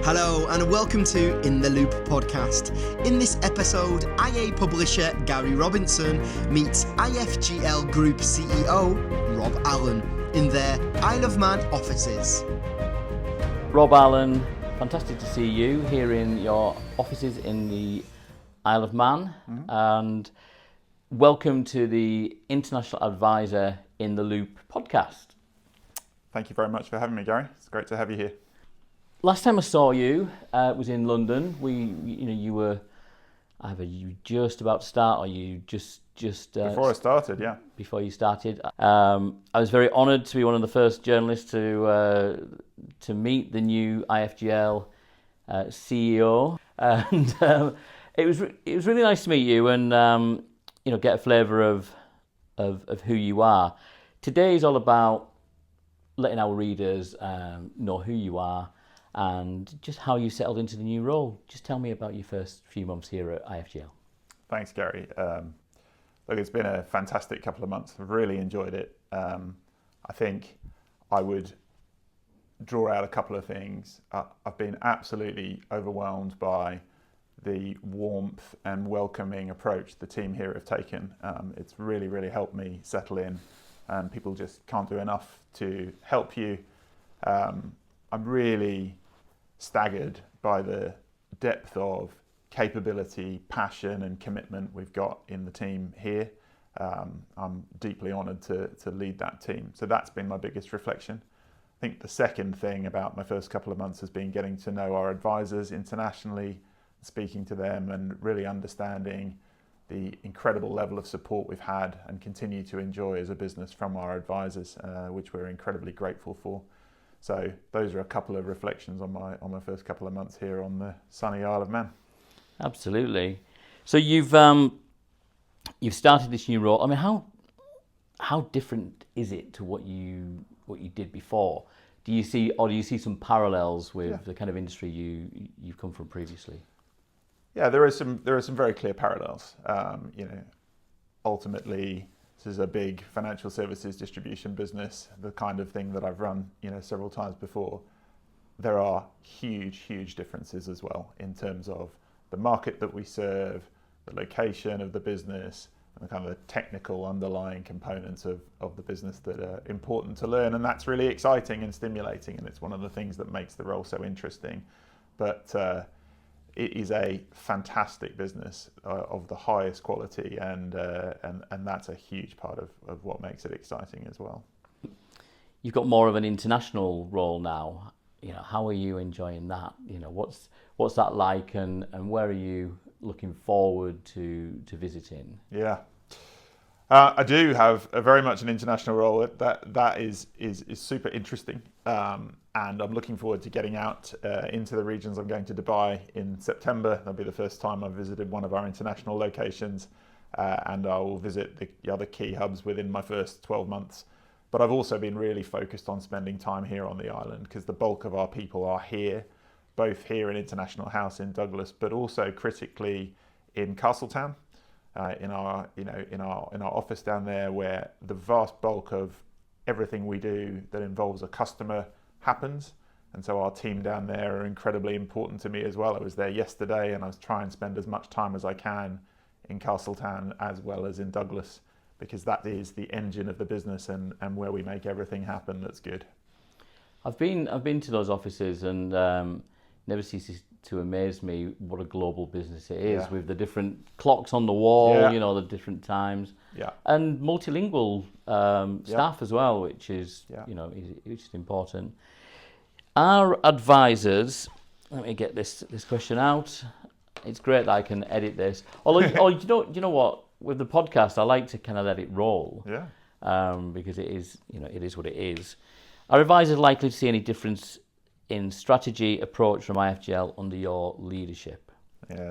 Hello and welcome to In the Loop podcast. In this episode, IA publisher Gary Robinson meets IFGL Group CEO Rob Allen in their Isle of Man offices. Rob Allen, fantastic to see you here in your offices in the Isle of Man, and welcome to the International Advisor in the Loop podcast. Thank you very much for having me, Gary. It's great to have you here. Last time I saw you was in London. You were either you just about to start or you just Before I started, yeah. Before you started, I was very honoured to be one of the first journalists to meet the new IFGL CEO, and it was really nice to meet you and get a flavour of who you are. Today is all about letting our readers know who you are and just how you settled into the new role. Just tell me about your first few months here at IFGL. Thanks, Gary. Look, it's been a fantastic couple of months. I've really enjoyed it. I think I would draw out a couple of things. I've been absolutely overwhelmed by the warmth and welcoming approach the team here have taken. It's really, really helped me settle in, and people just can't do enough to help you. I'm really staggered by the depth of capability, passion and commitment we've got in the team here. I'm deeply honoured to lead that team. So that's been my biggest reflection. I think the second thing about my first couple of months has been getting to know our advisors internationally, speaking to them and really understanding the incredible level of support we've had and continue to enjoy as a business from our advisors, which we're incredibly grateful for. So those are a couple of reflections on my first couple of months here on the sunny Isle of Man. Absolutely. So you've started this new role. I mean, how different is it to what you did before? Do you see some parallels with the kind of industry you've come from previously? Yeah, there are some very clear parallels. Ultimately, this is a big financial services distribution business, the kind of thing that I've run, several times before. There are huge differences as well in terms of the market that we serve, the location of the business, and the kind of the technical underlying components of the business that are important to learn. And that's really exciting and stimulating, and it's one of the things that makes the role so interesting. But it is a fantastic business of the highest quality, and that's a huge part of what makes it exciting as well. You've got more of an international role now. How are you enjoying that? What's that like, and where are you looking forward to visiting? Yeah, I do have a very much an international role. That is super interesting, and I'm looking forward to getting out into the regions. I'm going to Dubai in September. That'll be the first time I've visited one of our international locations, and I will visit the other key hubs within my first 12 months. But I've also been really focused on spending time here on the island because the bulk of our people are here, both here in International House in Douglas, but also critically in Castletown, in our office down there, where the vast bulk of everything we do that involves a customer happens. And so our team down there are incredibly important to me as well. I was there yesterday, and I was trying to spend as much time as I can in Castletown as well as in Douglas, because that is the engine of the business and where we make everything happen that's good. I've been to those offices, and never ceases to amaze me what a global business it is, with the different clocks on the wall, the different times, and multilingual staff as well, which is which is important. Our advisors, let me get this question out. It's great that I can edit this. Although, you know what? With the podcast, I like to kind of let it roll. Because it is what it is. Are advisors likely to see any difference in strategy approach from IFGL under your leadership?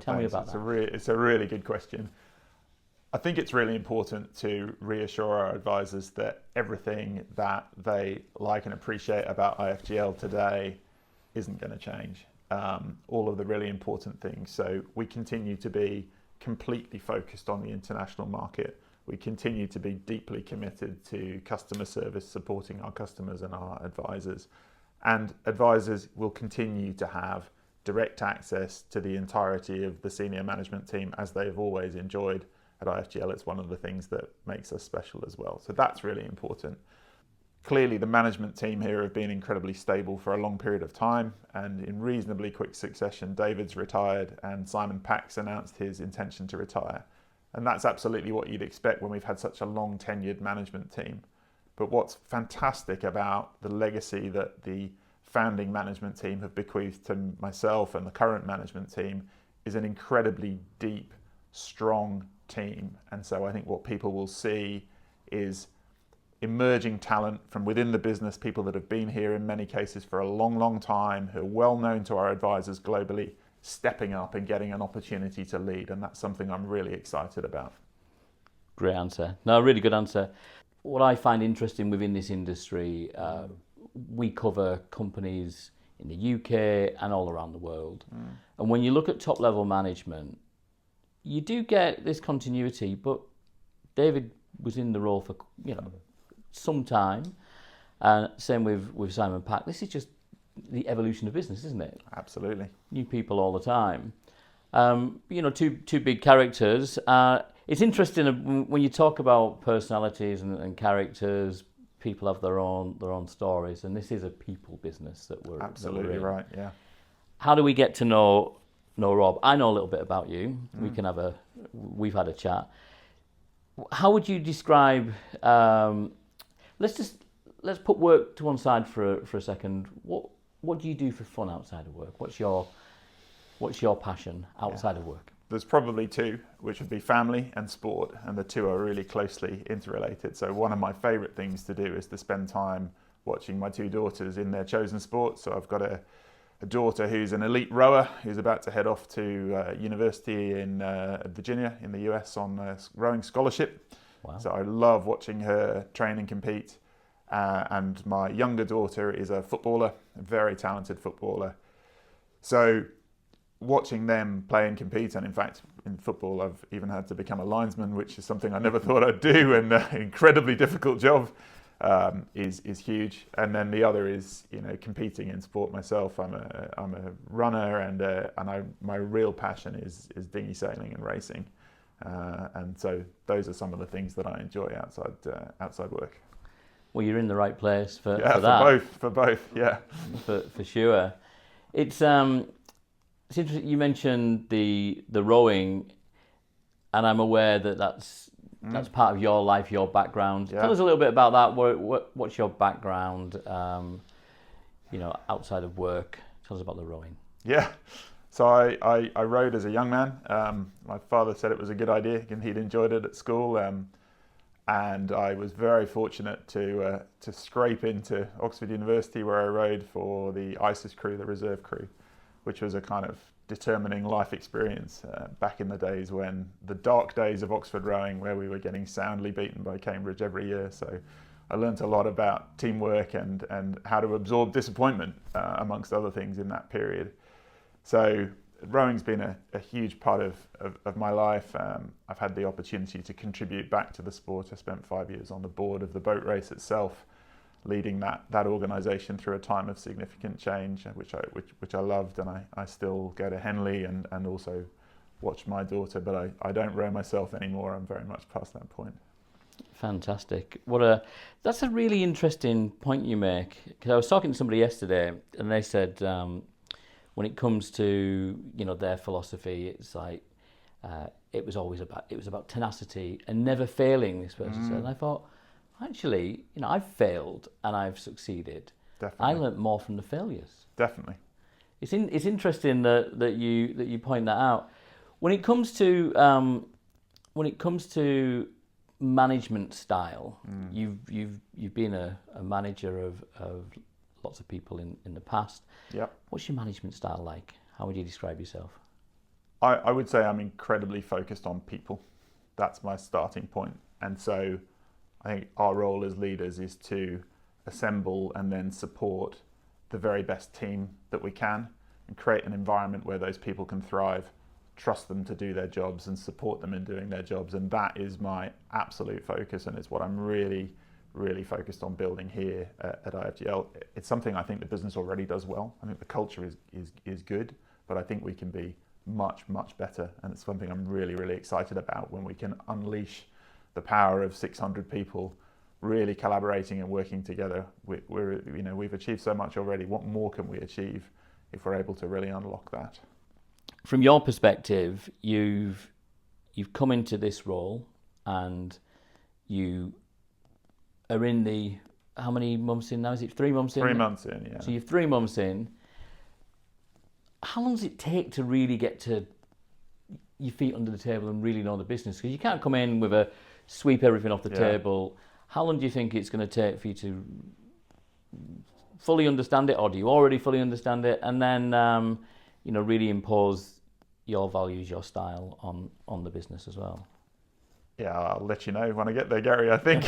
Tell me about that. It's a really good question. I think it's really important to reassure our advisors that everything that they like and appreciate about IFGL today isn't going to change. All of the really important things. So we continue to be completely focused on the international market. We continue to be deeply committed to customer service, supporting our customers and our advisors. And advisors will continue to have direct access to the entirety of the senior management team, as they've always enjoyed at IFGL. It's one of the things that makes us special as well. So that's really important. Clearly, the management team here have been incredibly stable for a long period of time, and in reasonably quick succession, David's retired and Simon Pax announced his intention to retire. And that's absolutely what you'd expect when we've had such a long tenured management team. But what's fantastic about the legacy that the founding management team have bequeathed to myself and the current management team is an incredibly deep, strong team. And so I think what people will see is emerging talent from within the business, people that have been here in many cases for a long, long time, who are well known to our advisors globally, stepping up and getting an opportunity to lead. And that's something I'm really excited about. Great answer. No, really good answer. What I find interesting within this industry, we cover companies in the UK and all around the world. And when you look at top level management, you do get this continuity, but David was in the role for, some time. And same with Simon Pack. This is just the evolution of business, isn't it? Absolutely. New people all the time. Two big characters. It's interesting when you talk about personalities and characters. People have their own stories, and this is a people business that we're absolutely that we're in. Right. Yeah. How do we get to know Rob? I know a little bit about you. We've had a chat. How would you describe? Let's put work to one side for a second. What do you do for fun outside of work? What's your passion outside of work? There's probably two, which would be family and sport, and the two are really closely interrelated. So one of my favourite things to do is to spend time watching my two daughters in their chosen sports. So I've got a daughter who's an elite rower, who's about to head off to university in Virginia in the US on a rowing scholarship. Wow. So I love watching her train and compete. And my younger daughter is a footballer, a very talented footballer. So watching them play and compete, and in fact in football I've even had to become a linesman, which is something I never thought I'd do, and an incredibly difficult job, is huge. And then the other is competing in sport myself. I'm a runner, and my real passion is dinghy sailing and racing, and so those are some of the things that I enjoy outside work. Well, you're in the right place for that. For both, yeah. For sure. It's interesting. You mentioned the rowing, and I'm aware that's part of your life, your background. Yeah. Tell us a little bit about that. What's your background? Outside of work. Tell us about the rowing. Yeah. So I rowed as a young man. My father said it was a good idea, and he'd enjoyed it at school. And I was very fortunate to scrape into Oxford University, where I rowed for the ISIS crew, the reserve crew, which was a kind of determining life experience back in the days when the dark days of Oxford rowing, where we were getting soundly beaten by Cambridge every year. So I learnt a lot about teamwork and how to absorb disappointment, amongst other things in that period. So rowing's been a huge part of my life. I've had the opportunity to contribute back to the sport. I spent 5 years on the board of the boat race itself, leading that organisation through a time of significant change, which I loved, and I still go to Henley and also watch my daughter, but I don't row myself anymore. I'm very much past that point. Fantastic. That's a really interesting point you make, because I was talking to somebody yesterday, and they said when it comes to their philosophy, it's like it was about tenacity and never failing, this person said. And I thought, actually, I've failed and I've succeeded. Definitely. I learnt more from the failures. Definitely. It's interesting that you point that out. When it comes to management style, you've been a manager of lots of people in the past. Yep. What's your management style like? How would you describe yourself? I would say I'm incredibly focused on people. That's my starting point. And so I think our role as leaders is to assemble and then support the very best team that we can and create an environment where those people can thrive, trust them to do their jobs and support them in doing their jobs. And that is my absolute focus, and it's what I'm really, really focused on building here at IFGL. It's something I think the business already does well. I think the culture is good, but I think we can be much, much better. And it's something I'm really, really excited about, when we can unleash the power of 600 people really collaborating and working together. We've achieved so much already. What more can we achieve if we're able to really unlock that? From your perspective, you've come into this role and you are in the, how many months in now? Is it 3 months in? 3 months in, yeah. So you're 3 months in. How long does it take to really get to your feet under the table and really know the business? Because you can't come in with a sweep everything off the table. How long do you think it's going to take for you to fully understand it, or do you already fully understand it, and then really impose your values, your style on the business as well? Yeah, I'll let you know when I get there, Gary. I think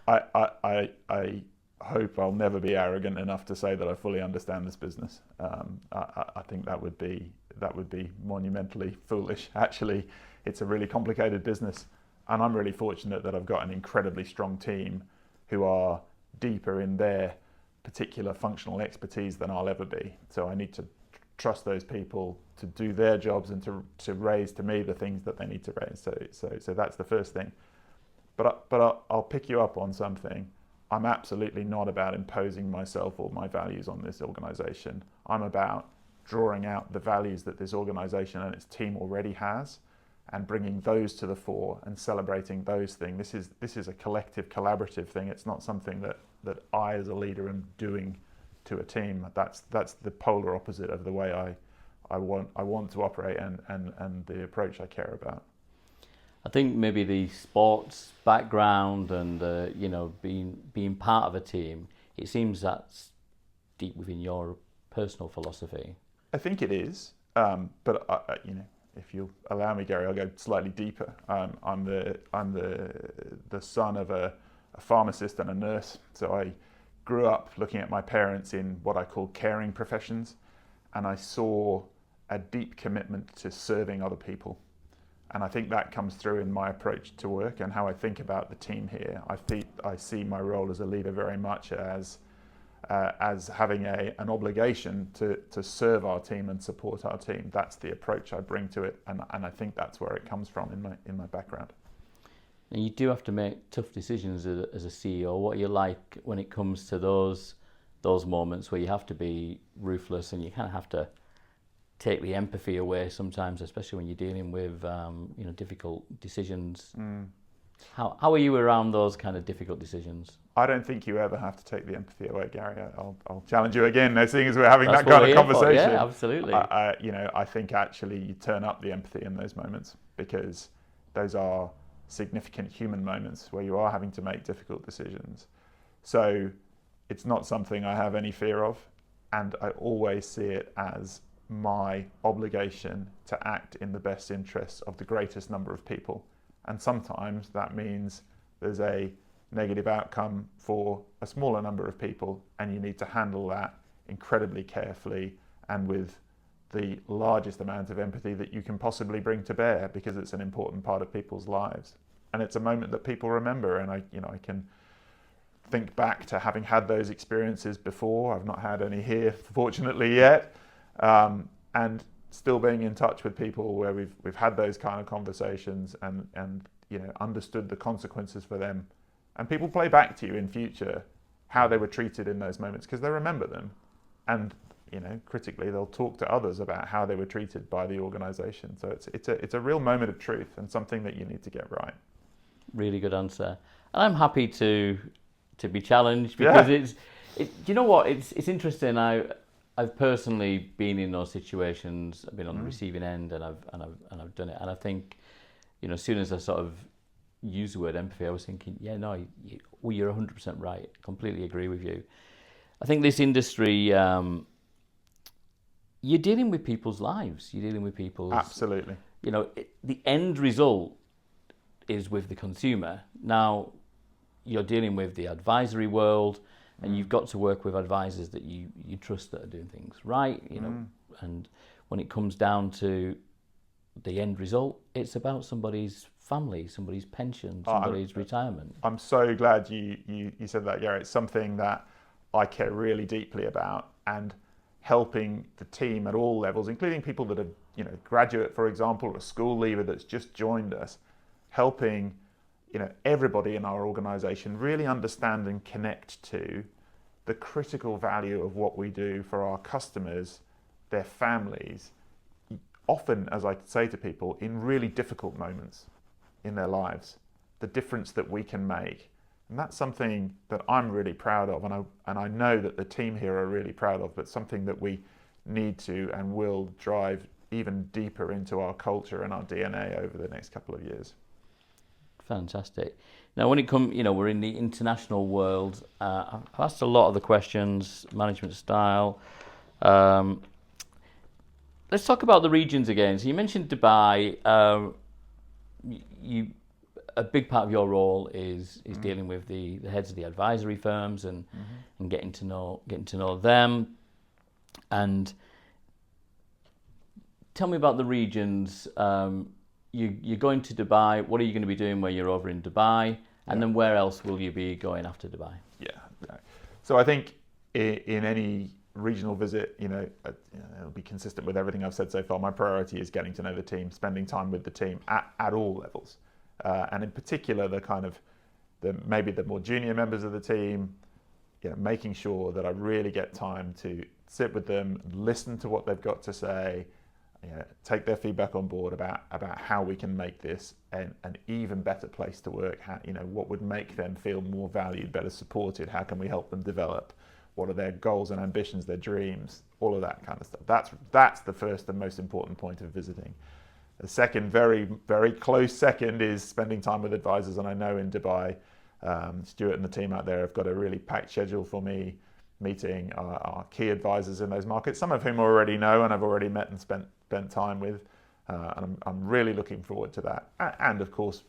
I hope I'll never be arrogant enough to say that I fully understand this business. I think that would be monumentally foolish. Actually, it's a really complicated business, and I'm really fortunate that I've got an incredibly strong team who are deeper in their particular functional expertise than I'll ever be. So I need to trust those people to do their jobs and to raise to me the things that they need to raise. So that's the first thing. But I'll pick you up on something. I'm absolutely not about imposing myself or my values on this organization. I'm about drawing out the values that this organization and its team already has, and bringing those to the fore and celebrating those things. This is a collective, collaborative thing. It's not something that I as a leader am doing to a team. That's the polar opposite of the way I want to operate and the approach I care about. I think maybe the sports background and being part of a team, it seems that's deep within your personal philosophy. I think it is, but if you'll allow me, Gary, I'll go slightly deeper. I'm the son of a pharmacist and a nurse, so I grew up looking at my parents in what I call caring professions, and I saw a deep commitment to serving other people. And I think that comes through in my approach to work and how I think about the team here. I see my role as a leader very much as having an obligation to serve our team and support our team. That's the approach I bring to it, and I think that's where it comes from in my background. And you do have to make tough decisions as a CEO. What are you like when it comes to those moments where you have to be ruthless and you kind of have to take the empathy away sometimes, especially when you're dealing with difficult decisions? How are you around those kind of difficult decisions? I don't think you ever have to take the empathy away, Gary. I'll challenge you again, seeing as we're having that kind of conversation. Yeah, absolutely. I think actually you turn up the empathy in those moments, because those are significant human moments where you are having to make difficult decisions. So it's not something I have any fear of, and I always see it as my obligation to act in the best interests of the greatest number of people. And sometimes that means there's a negative outcome for a smaller number of people, and you need to handle that incredibly carefully and with the largest amount of empathy that you can possibly bring to bear, because it's an important part of people's lives. And it's a moment that people remember, and I can think back to having had those experiences before. I've not had any here, fortunately, yet. And still being in touch with people where we've had those kind of conversations and understood the consequences for them. And people play back to you in future how they were treated in those moments, because they remember them. And critically, they'll talk to others about how they were treated by the organisation. So it's a real moment of truth, and something that you need to get right. Really good answer. And I'm happy to be challenged, because you know what? It's interesting. I've personally been in those situations. I've been on the receiving end, and I've done it. And I think, as soon as I sort of use the word empathy, I was thinking, you're 100% right. Completely agree with you. I think this industry, you're dealing with people's lives. You're dealing with people's... Absolutely. The end result is with the consumer. Now, you're dealing with the advisory world, and you've got to work with advisors that you trust that are doing things right, and when it comes down to the end result, it's about somebody's family, somebody's pension, somebody's retirement. I'm so glad you said that, Gary. It's something that I care really deeply about, and helping the team at all levels, including people that are, graduate, for example, or a school leaver that's just joined us, helping, everybody in our organization really understand and connect to the critical value of what we do for our customers, their families, often, as I say to people, in really difficult moments in their lives, the difference that we can make. And that's something that I'm really proud of, and I know that the team here are really proud of, but something that we need to and will drive even deeper into our culture and our DNA over the next couple of years. Fantastic. Now, when it comes, we're in the international world. I've asked a lot of the questions, management style. Let's talk about the regions again. So you mentioned Dubai. A big part of your role is dealing with the heads of the advisory firms and getting to know them. And tell me about the regions. You're going to Dubai. What are you going to be doing while you're over in Dubai? And then where else will you be going after Dubai? Yeah. So I think in any regional visit, it'll be consistent with everything I've said so far. My priority is getting to know the team, spending time with the team at all levels. And in particular, maybe the more junior members of the team, making sure that I really get time to sit with them, listen to what they've got to say, take their feedback on board about how we can make this an even better place to work. How, what would make them feel more valued, better supported? How can we help them develop? What are their goals and ambitions, their dreams, all of that kind of stuff. That's the first and most important point of visiting. The second, very, very close second, is spending time with advisors. And I know in Dubai, Stuart and the team out there have got a really packed schedule for me, meeting our key advisors in those markets, some of whom I already know and I've already met and spent time with. And I'm really looking forward to that. And of course,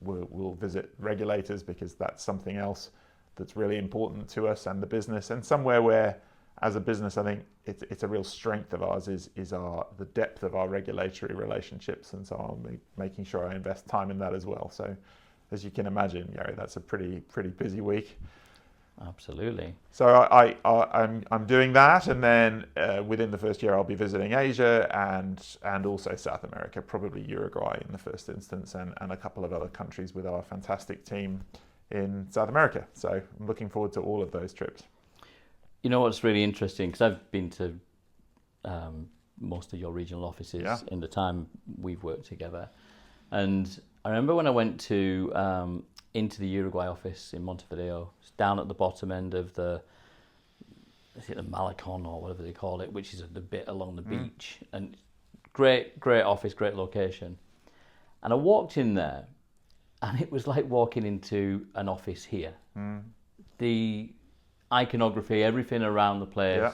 we'll visit regulators, because that's something else that's really important to us and the business, and somewhere where, as a business, I think it's a real strength of ours is the depth of our regulatory relationships, and so I'll be making sure I invest time in that as well. So, as you can imagine, Gary, that's a pretty busy week. Absolutely. So I'm doing that, and then within the first year I'll be visiting Asia and also South America, probably Uruguay in the first instance, and a couple of other countries with our fantastic team in South America. So I'm looking forward to all of those trips. You know what's really interesting, because I've been to most of your regional offices in the time we've worked together, and I remember when I went to into the Uruguay office in Montevideo, it's down at the bottom end of the Malecon or whatever they call it, which is the bit along the beach, and great office, great location. And I walked in there, and it was like walking into an office here. The iconography, everything around the place.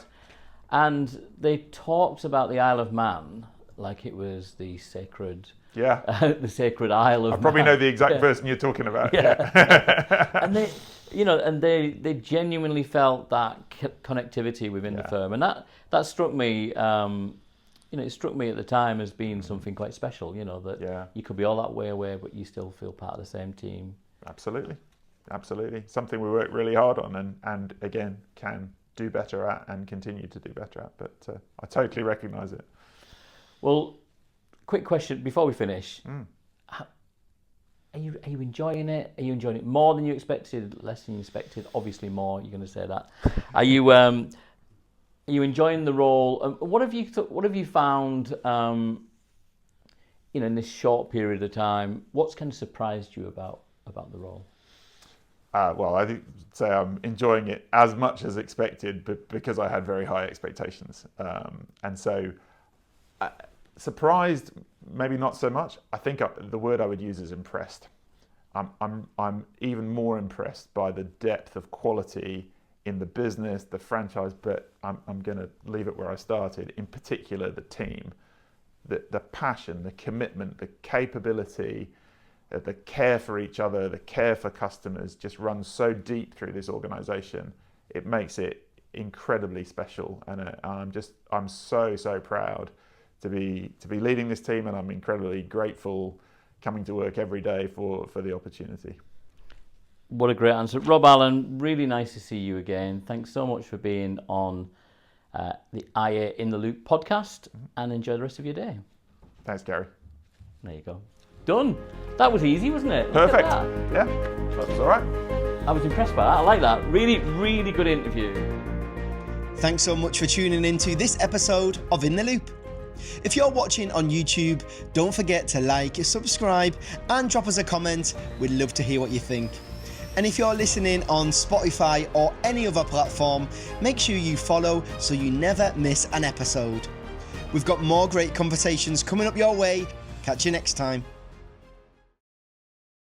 And they talked about the Isle of Man like it was the sacred the sacred Isle of Man. I probably know the exact person you're talking about. And they, they genuinely felt that connectivity within the firm, and that struck me. It struck me at the time as being something quite special. That you could be all that way away, but you still feel part of the same team. Absolutely. Something we work really hard on, and again can do better at and continue to do better at. But I totally recognise it. Well, quick question before we finish. Are you enjoying it? Are you enjoying it more than you expected, less than you expected? Obviously more, you're going to say that. Are you enjoying the role? What have you found in this short period of time? What's kind of surprised you about the role? Well, I think say I'm enjoying it as much as expected, but because I had very high expectations, and so surprised, maybe not so much. I think the word I would use is impressed. I'm even more impressed by the depth of quality in the business, the franchise, but I'm going to leave it where I started. In particular, the team, the passion, the commitment, the capability, the care for each other, the care for customers just runs so deep through this organisation. It makes it incredibly special, and I'm so proud to be leading this team, and I'm incredibly grateful coming to work every day for the opportunity. What a great answer. Rob Allen, really nice to see you again. Thanks so much for being on the IA in the Loop podcast, and enjoy the rest of your day. Thanks, Gary. There you go. Done. That was easy, wasn't it? Perfect. Yeah, that was all right. I was impressed by that. I like that. Really, really good interview. Thanks so much for tuning into this episode of In the Loop. If you're watching on YouTube, don't forget to like, subscribe, and drop us a comment. We'd love to hear what you think. And if you're listening on Spotify or any other platform, make sure you follow so you never miss an episode. We've got more great conversations coming up your way. Catch you next time.